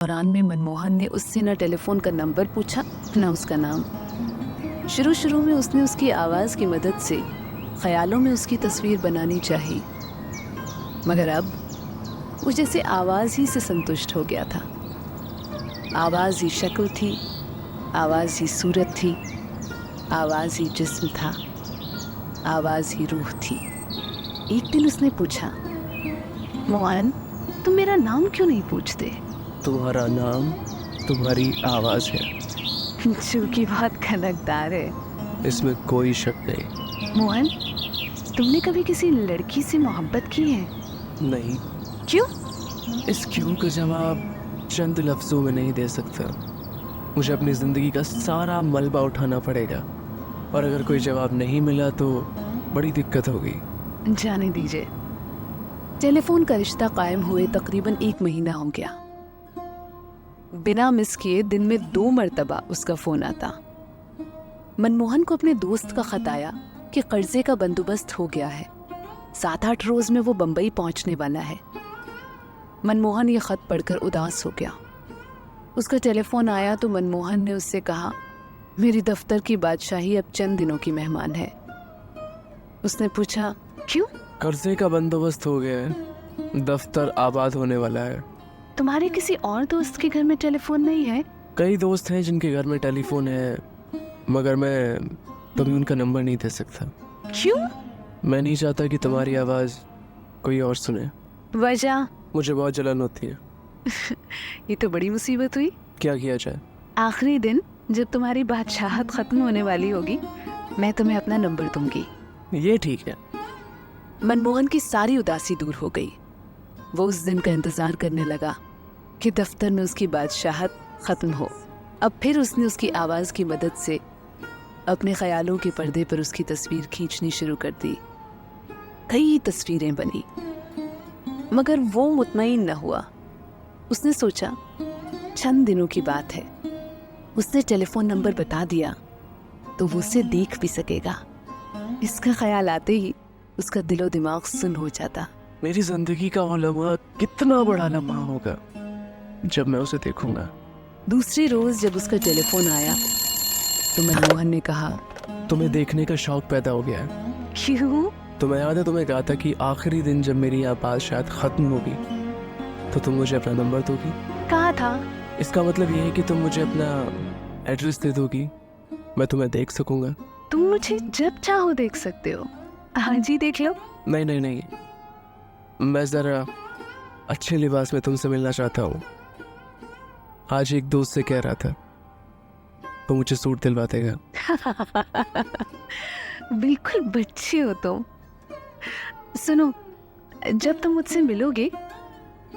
दौरान में मनमोहन ने उससे न टेलीफोन का नंबर पूछा न उसका नाम। शुरू में उसने उसकी आवाज़ की मदद से ख्यालों में उसकी तस्वीर बनानी चाहिए, मगर अब वो जैसे आवाज़ ही से संतुष्ट हो गया था। आवाज़ ही शक्ल थी, आवाज़ ही सूरत थी, आवाज़ ही जिस्म था, आवाज़ ही रूह थी। एक दिन उसने पूछा, मोहन तुम मेरा नाम क्यों नहीं पूछते? तुम्हारा नाम तुम्हारी आवाज़ है। जो की बहुत खनकदार है। इसमें कोई शक नहीं। मोहन, तुमने कभी किसी लड़की से मोहब्बत की है? नहीं। क्यों? इस क्यों का जवाब चंद लफ्ज़ों में नहीं दे सकता। मुझे अपनी ज़िंदगी का सारा मलबा उठाना पड़ेगा, और अगर कोई जवाब नहीं मिला तो बड़ी दिक्कत होगी। जाने दीजिए। टेलीफोन का रिश्ता कायम हुए तकरीबन 1 महीना हो गया। बिना मिस किए दिन में 2 मरतबा उसका फ़ोन आता। मनमोहन को अपने दोस्त का ख़त आया कि कर्जे का बंदोबस्त हो गया है, 7-8 रोज़ में वो बम्बई पहुंचने वाला है। मनमोहन ये ख़त पढ़कर उदास हो गया। उसका टेलीफोन आया तो मनमोहन ने उससे कहा, मेरी दफ्तर की बादशाही अब चंद दिनों की मेहमान है। उसने पूछा, क्यों? कर्जे का बंदोबस्त हो गया है, दफ्तर आबाद होने वाला है। तुम्हारे किसी और दोस्त के घर में टेलीफोन नहीं है? कई दोस्त हैं जिनके घर में टेलीफोन है, मगर मैं कभी उनका नंबर नहीं दे सकता। क्यों? मैं नहीं चाहता कि तुम्हारी आवाज़ कोई और सुने। वजह? मुझे बहुत जलन होती है। ये तो बड़ी मुसीबत हुई। क्या किया जाए? आखिरी दिन जब तुम्हारी बादशाहत खत्म होने वाली होगी, मैं तुम्हें अपना नंबर दूंगी। ये ठीक है। मनमोहन की सारी उदासी दूर हो गई। वो उस दिन का इंतजार करने लगा कि दफ्तर में उसकी बादशाहत खत्म हो। अब फिर उसने उसकी आवाज़ की मदद से अपने ख्यालों के पर्दे पर उसकी तस्वीर खींचनी शुरू कर दी। कई तस्वीरें बनी, मगर वो मुतमईन न हुआ। उसने सोचा, चंद दिनों की बात है, उसने टेलीफोन नंबर बता दिया तो वो उसे देख भी सकेगा। इसका ख्याल आते ही उसका दिलो दिमाग सुन्न हो जाता। मेरी जिंदगी का वो लम्हा कितना बड़ा लम्हा होगा जब मैं उसे देखूंगा। दूसरी रोज जब उसका टेलीफोन आया तो मनमोहन ने कहा, तुम्हें देखने का शौक पैदा हो गया है। क्यों? तुम्हें याद है, तुम्हें कहा था कि आखिरी दिन जब मेरी आवाज़ शायद खत्म होगी तो तुम मुझे अपना नंबर दोगी। कहा था। इसका मतलब ये है कि तुम मुझे अपना एड्रेस दे दोगी, मैं तुम्हें देख सकूंगा। तुम मुझे जब चाहो देख सकते हो, आज ही देख लो। नहीं नहीं नहीं, मैं ज़रा अच्छे लिबास में तुमसे मिलना चाहता हूँ। आज एक दोस्त से कह रहा था तो मुझे सूट दिलवा देगा। बिल्कुल बच्चे हो तुम। सुनो, जब तुम मुझसे मिलोगे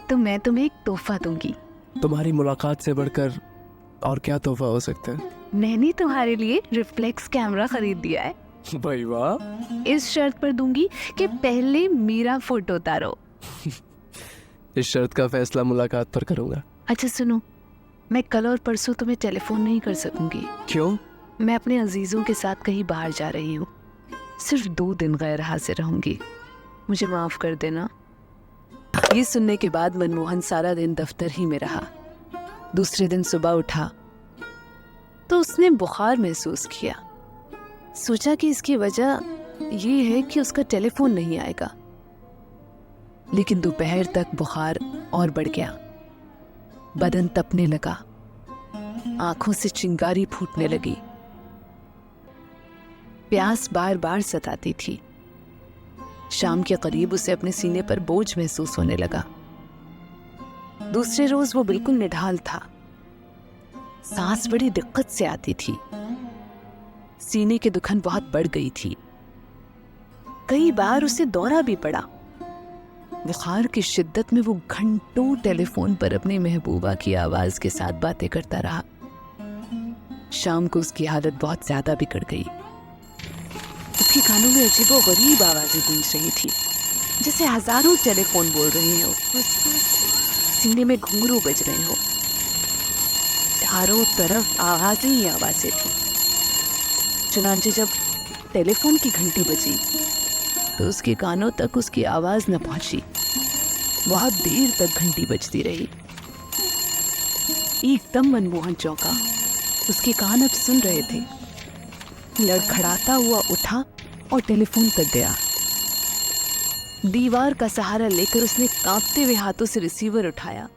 तो मैं तुम्हें एक तोहफा दूंगी। तुम्हारी मुलाकात से बढ़कर और क्या तोहफा हो सकता है? मैंने तुम्हारे लिए रिफ्लेक्स कैमरा खरीद दिया है। भाई वाह। इस शर्त पर दूंगी कि पहले मेरा फोटो उतारो। इस शर्त का फैसला मुलाकात पर करूंगा। अच्छा सुनो, मैं कल और परसों तुम्हें टेलीफोन नहीं कर सकूंगी। क्यों? मैं अपने अजीजों के साथ कहीं बाहर जा रही हूँ। सिर्फ 2 दिन गैर हाजिर रहूंगी, मुझे माफ कर देना। ये सुनने के बाद मनमोहन सारा दिन दफ्तर ही में रहा। दूसरे दिन सुबह उठा तो उसने बुखार महसूस किया। सोचा कि इसकी वजह ये है कि उसका टेलीफोन नहीं आएगा, लेकिन दोपहर तक बुखार और बढ़ गया। बदन तपने लगा, आंखों से चिंगारी फूटने लगी, प्यास बार बार सताती थी। शाम के करीब उसे अपने सीने पर बोझ महसूस होने लगा। दूसरे रोज वो बिल्कुल निढाल था, सांस बड़ी दिक्कत से आती थी, सीने की दुखन बहुत बढ़ गई थी। कई बार उसे दौरा भी पड़ा। बुखार की शिद्दत में वो घंटों टेलीफोन पर अपनी महबूबा की आवाज के साथ बातें करता रहा। शाम को उसकी हालत बहुत ज्यादा बिगड़ गई। उसके कानों में अजीबो गरीब आवाजें गूंज रही थी, जैसे हजारों टेलीफोन बोल रहे हो। सीने में घुंघरू बज रहे हो। चारों तरफ आवाजें ही आवाजें थी। चुनांचे जब टेलीफोन की घंटी बजी तो उसके कानों तक उसकी आवाज न पहुंची। बहुत देर तक घंटी बजती रही। एकदम मनमोहन चौंका। उसके कान अब सुन रहे थे। लड़खड़ाता हुआ उठा और टेलीफोन तक गया। दीवार का सहारा लेकर उसने कांपते हुए हाथों से रिसीवर उठाया